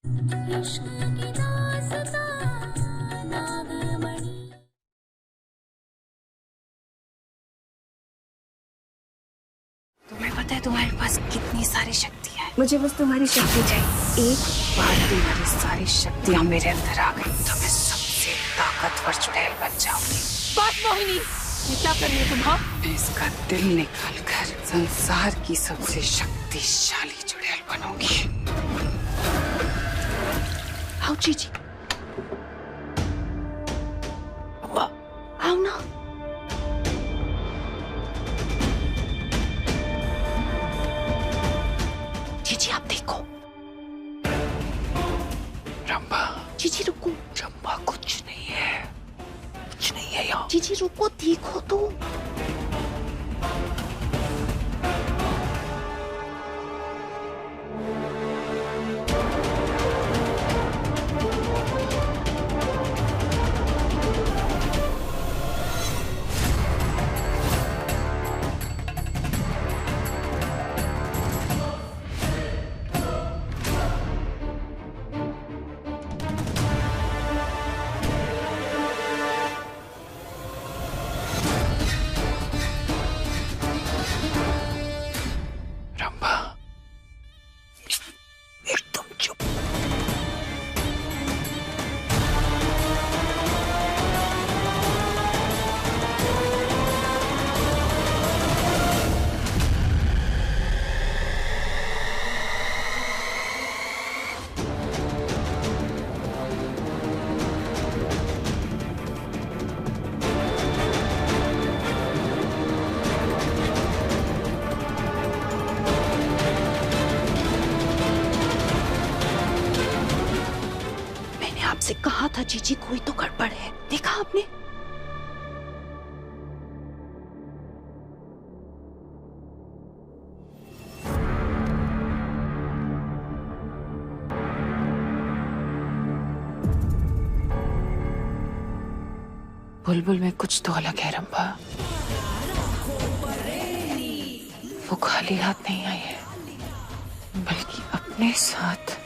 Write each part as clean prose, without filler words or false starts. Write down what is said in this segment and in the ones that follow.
तुम्हें पता है तुम्हारे पास कितनी सारी शक्तियां हैं। मुझे बस तुम्हारी शक्ति चाहिए। एक बार तुम्हारी सारी शक्तियां मेरे अंदर आ गई तो मैं सबसे ताकतवर चुड़ैल बन जाऊंगी। बात मोहिनी, ये क्या कर रही है तुम? हाँ, इसका दिल निकाल कर संसार की सबसे शक्तिशाली चुड़ैल बनूंगी। आओ चीची, आओ ना। चीची आप देखो। रंभा, चीची रुको। रंभा कुछ नहीं है, कुछ नहीं है यहाँ। चीची रुको, देखो तो। रंभा, एकदम चुप। मैंने आपसे कहा था चीची, कोई तो गड़बड़ है। देखा आपने? बुलबुल में कुछ तो अलग है रंभा। वो खाली हाथ नहीं आई है, बल्कि अपने साथ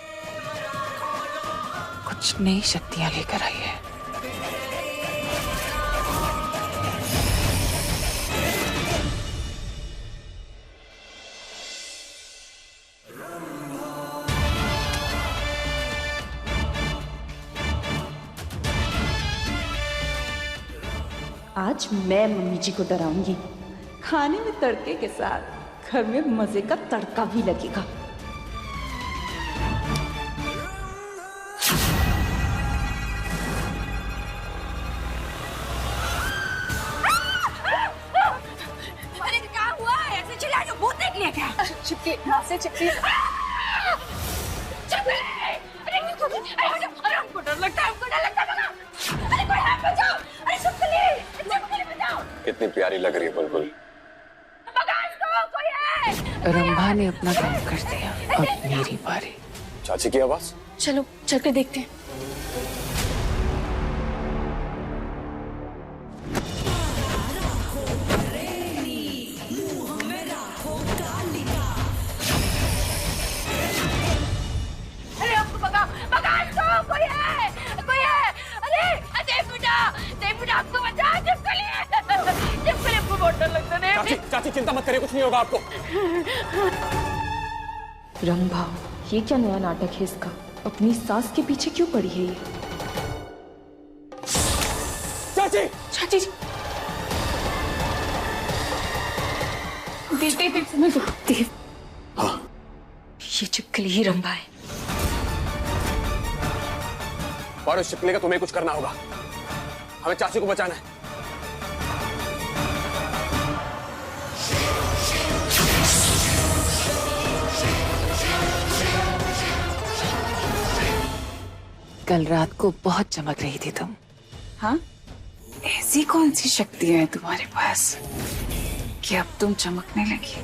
कुछ नई शक्तियां लेकर आई है। आज मैं मम्मी जी को डराऊंगी। खाने में तड़के के साथ घर में मजे का तड़का भी लगेगा। अरे क्या हुआ? ऐसे चिल्ला रही हो? भूत देख लिया क्या? चिपकी नाक से चिपकी। अरे हमको डर लगता है, हमको डर लगता है। अरे कोई हाथ बचाओ! अरे चुपकली बचाओ! कितनी प्यारी लग रही है बुलबुल। भगा इसको, कोई है! रंभा ने अपना काम कर दिया, अब मेरी बारी। चाची की आवाज। चलो चल के देखते हैं। अरे हमको भगा इसको, कोई है! अरे बेटा हमको बचा। चिपकली हमको बहुत डर लगता है। चाची चिंता मत करिए, कुछ नहीं होगा आपको। रंभा, ये क्या नया नाटक है इसका? अपनी सास के पीछे क्यों पड़ी है ये? चाची, चाची जी, देख समझ देख। हाँ, ये चिपकली ही रंभा है। और उस चिपकली का तुम्हें कुछ करना होगा। हमें चाची को बचाना है। कल रात को बहुत चमक रही थी तुम। हाँ, ऐसी कौन सी शक्तियां हैं तुम्हारे पास कि अब तुम चमकने लगी?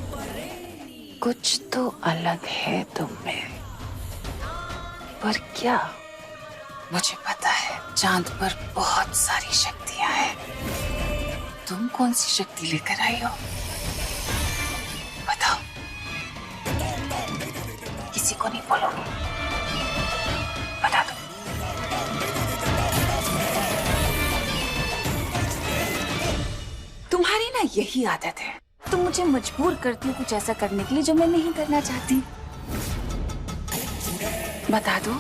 कुछ तो अलग है तुम में, पर क्या? मुझे पता है चांद पर बहुत सारी शक्तियां हैं। तुम कौन सी शक्ति लेकर आई हो? बताओ। किसी को नहीं बोलोगे? यही आदत है। तुम मुझे मजबूर करती हो कुछ ऐसा करने के लिए जो मैं नहीं करना चाहती। बता दो,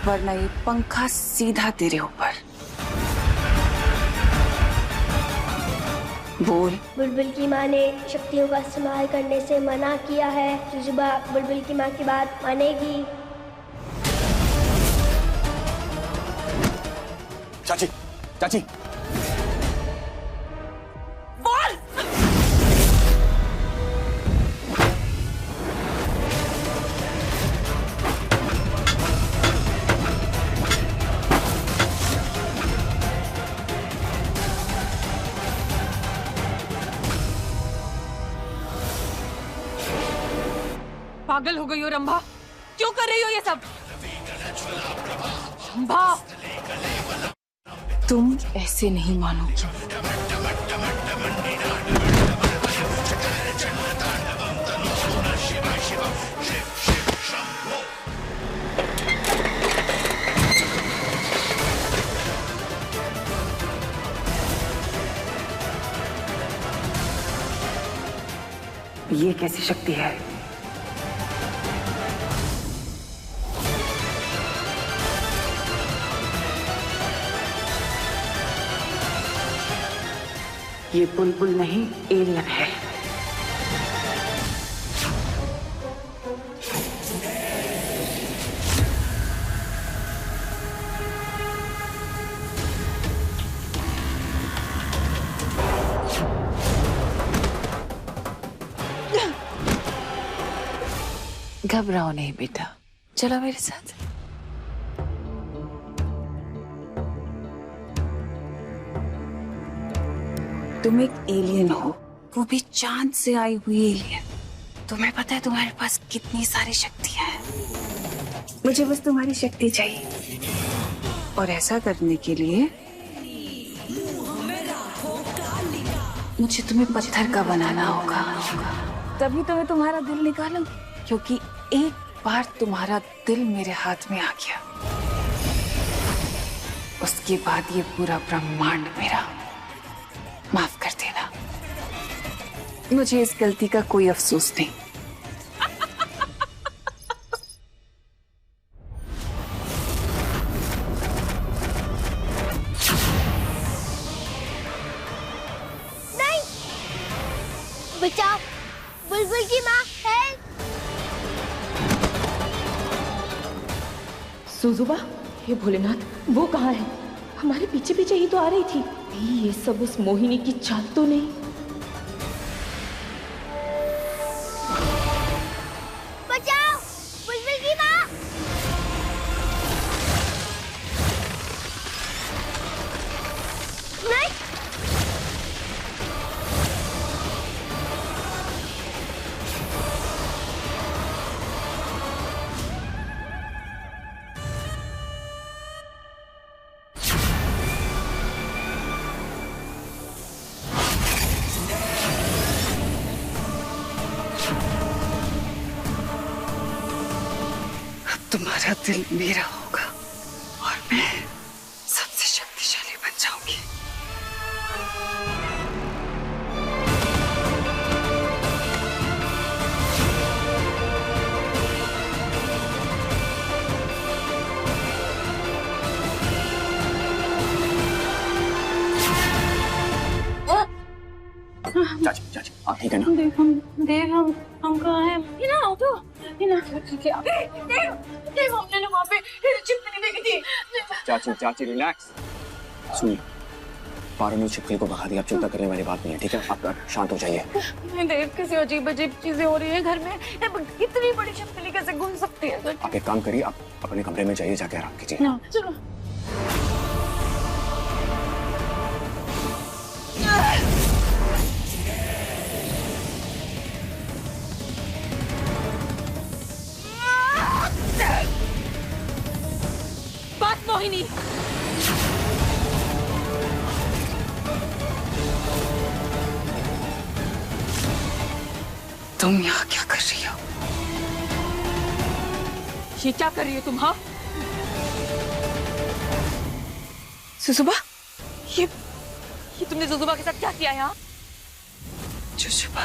वरना ये पंखा सीधा तेरे ऊपर। बोल। बुलबुल की माँ ने शक्तियों का इस्तेमाल करने से मना किया है। जुजुबा बुलबुल की माँ की बात मानेगी। चाची, चाची। बोल। पागल हो गई हो रंभा? क्यों कर रही हो ये सब? रंभा, तुम ऐसे नहीं मानोगी। ये कैसी शक्ति है? ये बुलबुल नहीं, एलियन है। घबराओ नहीं बेटा, चलो मेरे साथ। तुम एक एलियन हो, वो भी चांद से आई हुई एलियन। तुम्हें पता है तुम्हारे पास कितनी सारी शक्तियां हैं। मुझे बस तुम्हारी शक्ति चाहिए, और ऐसा करने के लिए मुझे तुम्हें पत्थर का बनाना होगा। तभी तो मैं तुम्हारा दिल निकालूंगी, क्योंकि एक बार तुम्हारा दिल मेरे हाथ में आ गया, उसके बाद ये पूरा ब्रह्मांड मेरा। माफ कर देना, मुझे इस गलती का कोई अफसोस नहीं। नहीं, बचाओ बुलबुल की माँ, हेल्प। सुजुबा, हे भोलेनाथ, वो कहाँ है? हमारे पीछे पीछे ही तो आ रही थी। ये सब उस मोहिनी की चाल तो नहीं? बचाओ बुलबुल की माँ। नहीं, तुम्हारा दिल मेरा होगा और मैं सबसे शक्तिशाली बन जाऊंगी। चाची, चाची, आप ठीक है ना? देव हम कहाँ हैं? हिना उठो, हिना क्या? देव हमने ना वहाँ पे छिपकली देखी थी। चाची, चाची रिलैक्स। सुनिए, पारो ने छिपकली को भगा दिया, अब चिंता करने वाली बात नहीं है, ठीक है? आप शांत हो जाइए। देव, कैसे अजीब अजीब चीजें हो रही है घर में। इतनी बड़ी छिपकली कैसे घूम सकती है? आप एक काम करिए, आप अपने कमरे में जाइए, जाके आराम कीजिए। चलो। बात मोहिनी, तुम यहाँ क्या कर रही हो? ये क्या कर रही हो तुम? हाँ, सुजुबा, ये तुमने जुजुबा के साथ क्या किया यहाँ? जुजुबा,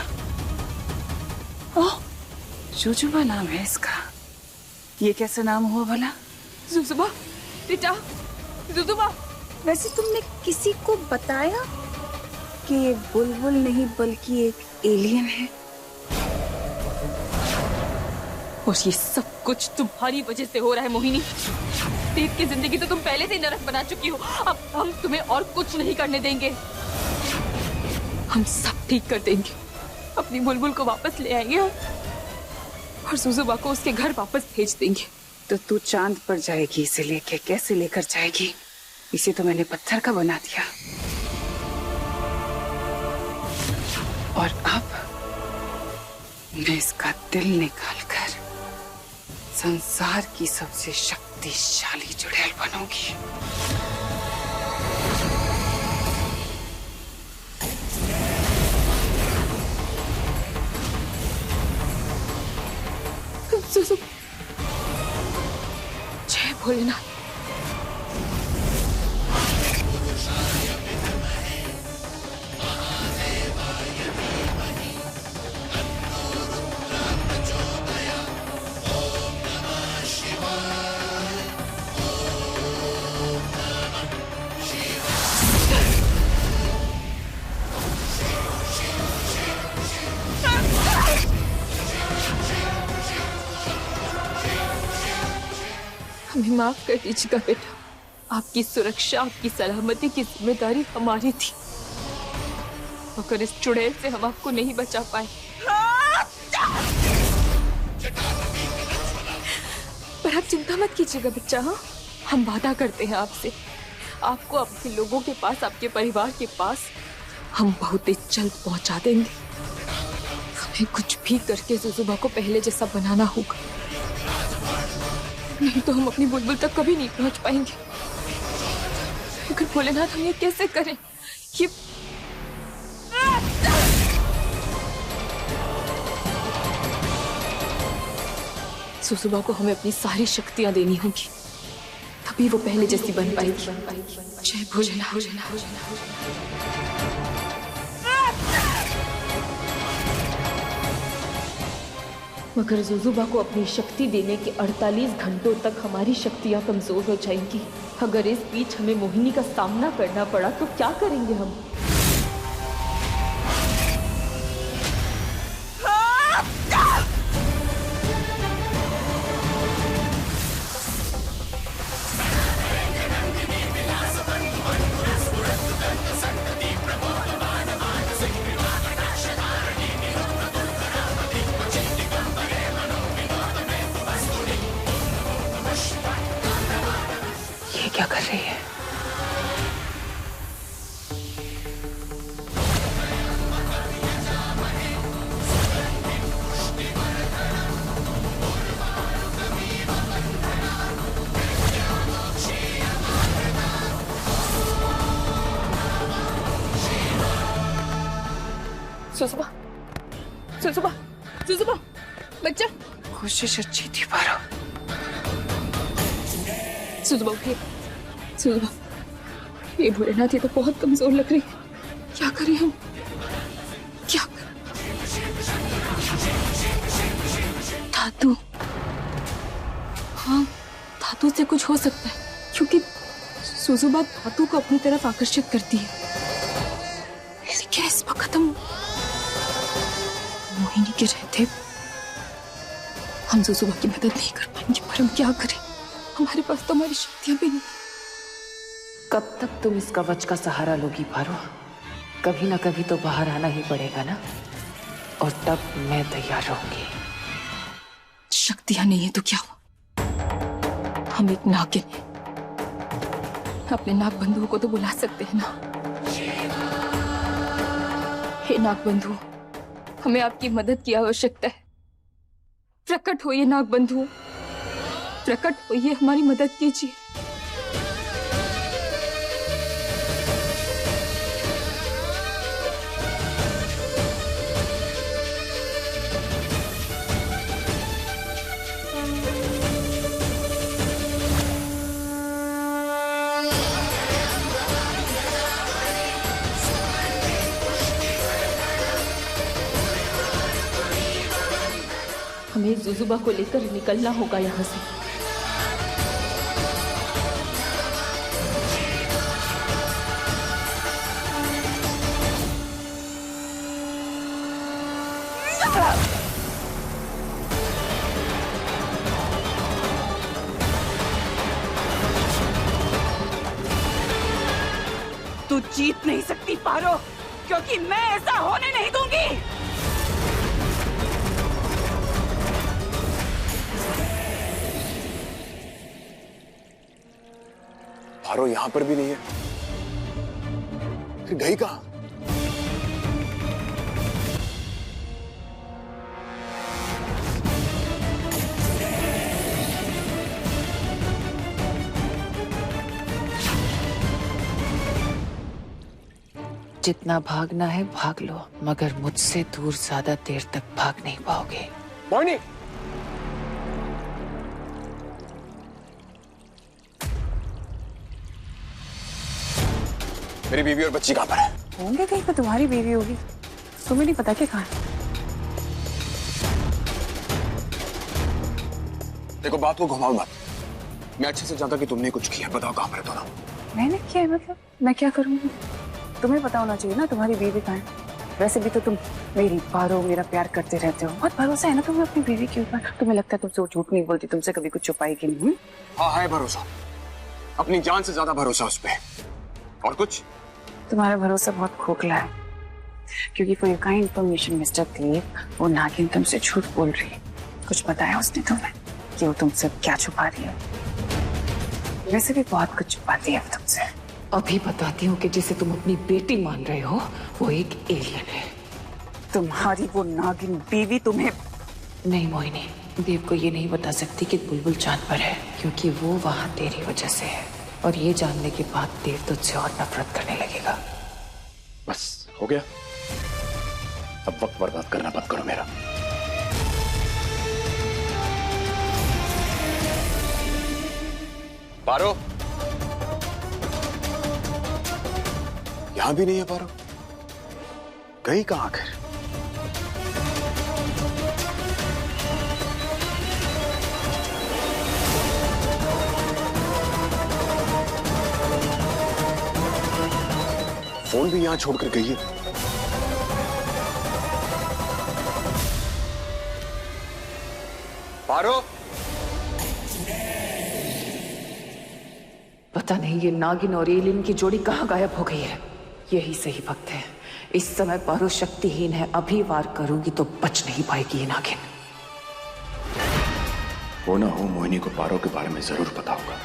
ओह जुजुबा नाम है इसका। ये कैसा नाम हुआ भला? जुजुबा बेटा, जुजुबा। वैसे तुमने किसी को बताया कि ये बुलबुल नहीं बल्कि एक एलियन है? और ये सब कुछ तुम्हारी वजह से हो रहा है मोहिनी। तीत की जिंदगी तो तुम पहले से ही नरक बना चुकी हो। अब हम तुम्हें और कुछ नहीं करने देंगे। हम सब ठीक कर देंगे, अपनी बुलबुल को वापस ले आएंगे और जुजुबा को उसके घर वापस भेज देंगे। तो तू चांद पर जाएगी इसे लेके? कैसे लेकर जाएगी? इसे तो मैंने पत्थर का बना दिया और अब मैं इसका दिल निकालकर संसार की सबसे शक्तिशाली चुड़ैल बनूंगी। जय भोलेनाथ। हमें माफ कर दीजिएगा बेटा। आपकी सुरक्षा, आपकी सलामती की जिम्मेदारी हमारी थी। मगर इस चुड़ैल से हम आपको नहीं बचा पाए। पर आप चिंता मत कीजिएगा बच्चा। हाँ, हम वादा करते हैं आपसे, आपको अपने लोगों के पास, आपके परिवार के पास हम बहुत ही जल्द पहुंचा देंगे। हमें कुछ भी करके जुजुबा को पहले जैसा बनाना होगा, नहीं तो हम अपनी बुलबुल तक कभी नहीं पहुंच पाएंगे। मगर भोलेनाथ, हम ये कैसे करें? ये जुजुबा को हमें अपनी सारी शक्तियां देनी होगी, तभी वो पहले जैसी बन पाएगी। जय भोलेनाथ। मगर जुजुबा को अपनी शक्ति देने के 48 घंटों तक हमारी शक्तियां कमजोर हो जाएंगी। अगर इस बीच हमें मोहिनी का सामना करना पड़ा तो क्या करेंगे हम? क्या कर रही है? जुजुबा, जुजुबा, जुजुबा, बच्चा। कोशिश अच्छी थी पारो। जुजुबा उठिए। जुजुबा, ये भोलेनाथ, ये तो बहुत कमजोर लग रही है। क्या करें हम? क्या करें? धातु, हाँ, धातु से कुछ हो सकता है, क्योंकि जुजुबा धातु को अपनी तरफ आकर्षित करती है। लेकिन इस वक्त हम मोहिनी के रहते हम जुजुबा की मदद नहीं कर पाएंगे। पर हम क्या करें? हमारे पास तो हमारी शक्तियां भी नहीं। कब तक तुम इस कवच का सहारा लोगी पारो? कभी ना कभी तो बाहर आना ही पड़ेगा ना, और तब मैं तैयार रहूंगी। शक्तियां नहीं है तो क्या हुआ? हम एक नागिन हैं, अपने नाग बंधुओं को तो बुला सकते हैं ना। हे नाग बंधु, हमें आपकी मदद की आवश्यकता है। प्रकट होइए नाग बंधु, प्रकट होइए, हमारी मदद कीजिए। जुजुबा को लेकर निकलना होगा यहाँ से। तू जीत नहीं सकती पारो, क्योंकि मैं ऐसा होने नहीं दूंगी। पारो यहां पर भी नहीं है, फिर गई कहां? जितना भागना है भाग लो, मगर मुझसे दूर ज्यादा देर तक भाग नहीं पाओगे। मोहिनी, मेरी बीवी और बच्ची कहां पर है? होंगे कहीं पर, तुम्हारी बीवी होगी, तुम्हें नहीं पता क्या कहां? देखो बात को घुमाओ मत, मैं अच्छे से जानता कि तुमने कुछ किया। बताओ कहां पर है दोनों? मैंने किया है मतलब? मैं क्या करूंगी? तुम्हें पता होना चाहिए ना तुम्हारी बीवी कहाँ है। वैसे भी तो तुम मेरी पारो मेरा प्यार करते रहते हो, बहुत भरोसा है ना तुम्हें अपनी बीवी के ऊपर। तुम्हें लगता है तुमसे झूठ नहीं बोलती, तुमसे कभी कुछ छुपाएगी नहीं? हाँ है भरोसा, अपनी जान से ज्यादा भरोसा उस पे। और कुछ? तुम्हारा भरोसा बहुत खोखला है, क्योंकि for your kind information mister Dev, वो नागिन तुमसे झूठ बोल रही है। कुछ बताया उसने तुम्हें कि वो तुमसे क्या छुपा रही है? वैसे भी बहुत कुछ छुपाती है तुमसे। अभी बताती हूँ कि जिसे तुम अपनी बेटी मान रहे हो वो एक एलियन है। तुम्हारी वो नागिन बीवी तुम्हें नहीं मोहिनी, देव को ये नहीं बता सकती कि बुलबुल चांद पर है, क्योंकि वो वहां तेरी वजह से है। और ये जानने के बाद देव तुझसे और नफरत करने लगेगा। बस हो गया, अब वक्त बर्बाद करना बंद करो मेरा। पारो, यहां भी नहीं है पारो, गई कहां आखिर? फोन भी यहां छोड़कर गई है। पारो, पता नहीं ये नागिन और एलियन की जोड़ी कहाँ गायब हो गई है। यही सही वक्त है। इस समय पारो शक्तिहीन है, अभी वार करूंगी तो बच नहीं पाएगी ये नागिन। वो ना हो मोहिनी को पारो के बारे में जरूर पता होगा।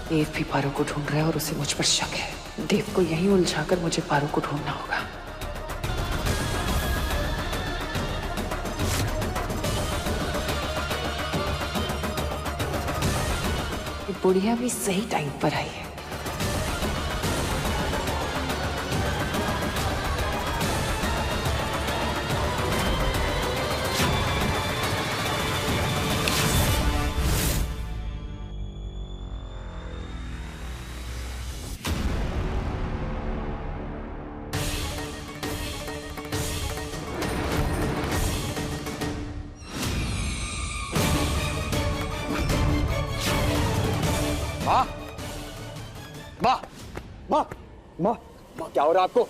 देव भी पारो को ढूंढ रहा है और उसे मुझ पर शक है। देव को यहीं उलझाकर मुझे पारो को ढूंढना होगा। ये बुढ़िया भी सही टाइम पर आई है। माँ, माँ, माँ, माँ, माँ, क्या हो रहा है आपको?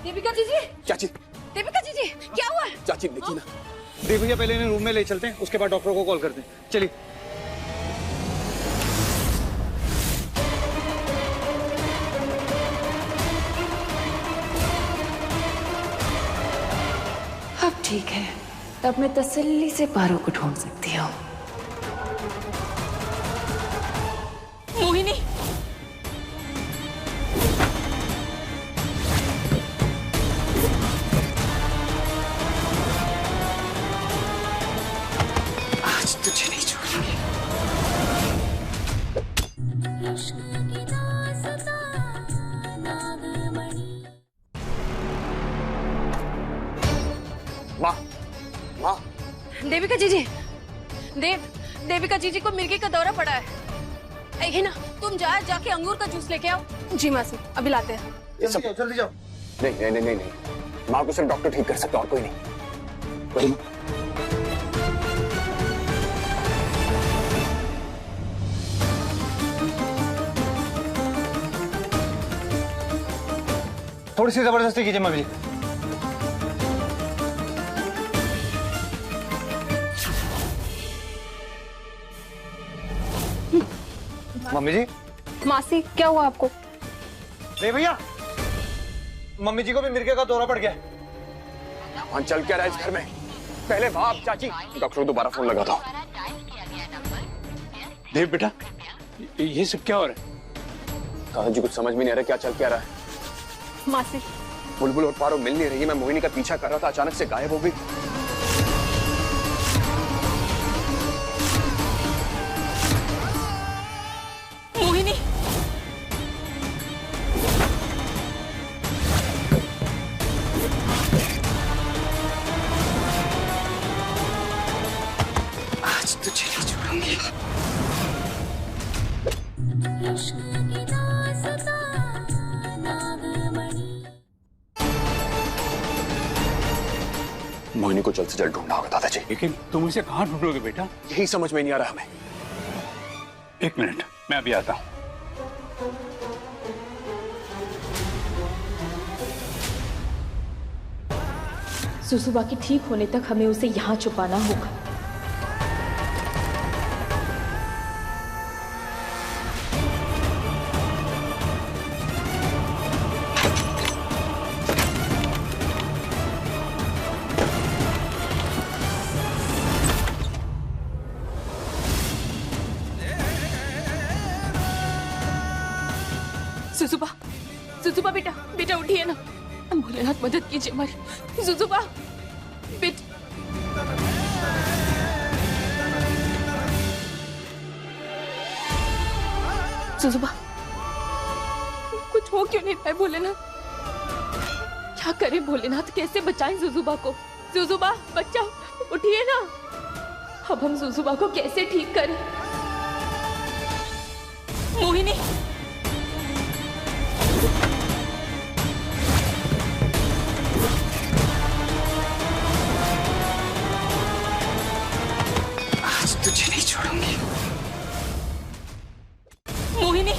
देविका जीजी, चाची, देविका जीजी, क्या हुआ? चाची देखिए ना। देख भैया, पहले इन्हें रूम में ले चलते हैं, उसके बाद डॉक्टर को कॉल करते हैं। चलिए। अब ठीक है, तब मैं तसल्ली से पारो को ढूंढ सकती हूँ। मोहिनी, आज तुझे नहीं छोड़ूंगी। माँ, देविका जीजी, देविका जीजी को मिर्गी का दौरा पड़ा है। हिना, तुम जाके अंगूर का जूस लेके आओ। जी मासी, अभी लाते हैं। ये सब जल्दी जाओ। नहीं, माँ को सिर्फ डॉक्टर ठीक कर सकता, और कोई नहीं। वही माँ। थोड़ी सी जबरदस्ती कीजिए मम्मी जी। मम्मी जी। मासी, क्या हुआ आपको? नहीं भैया, मम्मी जी को भी मिर्गे का दौरा पड़ गया। वहां चल क्या रहा है इस घर में? पहले वहां, चाची, डॉक्टर को दोबारा फोन लगा दो। देव बेटा, ये सब क्या हो रहा है? दादाजी जी कुछ समझ में नहीं आ रहा क्या चल क्या रहा है। मासी, बुलबुल और पारो मिल नहीं रही है। मैं मोहिनी का पीछा कर रहा था, अचानक से गायब हो गई। मोहिनी, आज तुझे नहीं छोड़ूंगी। मोहिनी को जल्द से जल्द ढूंढना होगा दादाजी। लेकिन तुम इसे कहाँ ढूंढोगे बेटा? यही समझ में नहीं आ रहा हमें। एक मिनट, मैं अभी आता हूँ। सुसुबा के ठीक होने तक हमें उसे यहाँ छुपाना होगा। सुसुबा बेटा उठिए ना। भोलेनाथ मदद कीजिए हमारी। सुसुबा बेटा, सुसुबा, कुछ हो क्यों नहीं रहा है भोलेनाथ? क्या करें भोलेनाथ, कैसे बचाएं सुसुबा को? सुसुबा बच्चा उठिए ना। अब हम सुसुबा को कैसे ठीक करें? मोहिनी, आज तुझे नहीं छोड़ूंगी। मोहिनी,